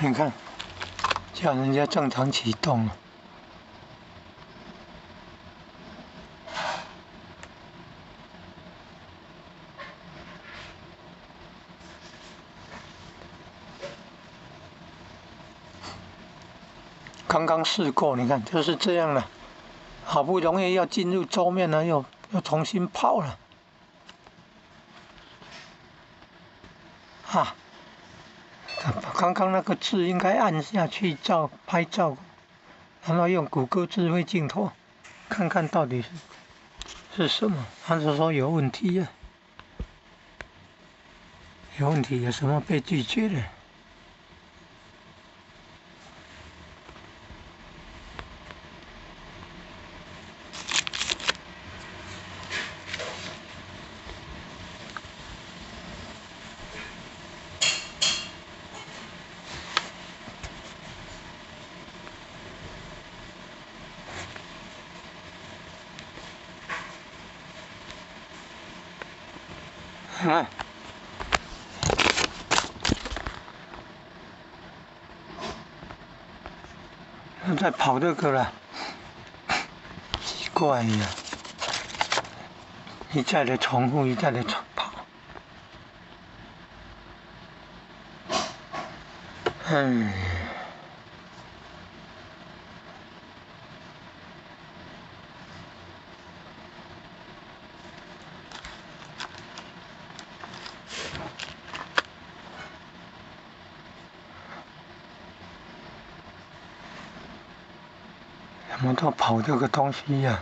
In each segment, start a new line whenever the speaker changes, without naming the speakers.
你看，叫人家正常启动了。刚刚试过，你看就是这样了。好不容易要进入桌面了，又重新泡了。啊！刚刚那个字应该按下去拍照，然后用谷歌智慧镜头看看到底是什么。他是说有问题呀，有问题，有什么被拒绝了？在跑这个了，奇怪呀！一再的重复，一再的跑。怎么都跑这个东西呀？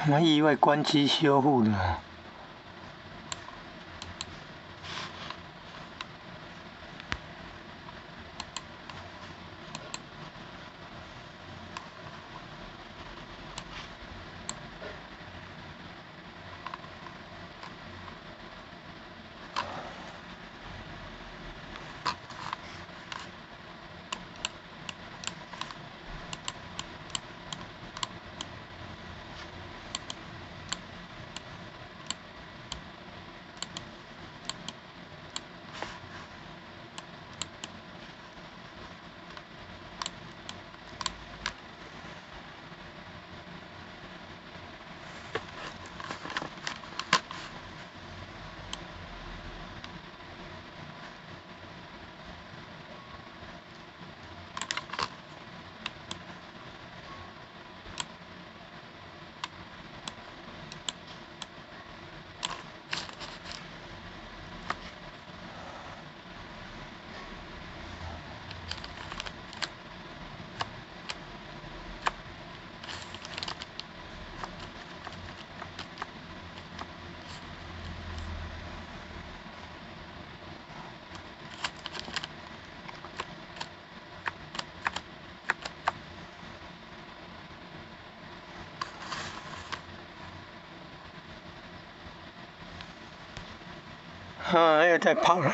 什么意外关机修复的？又在跑了。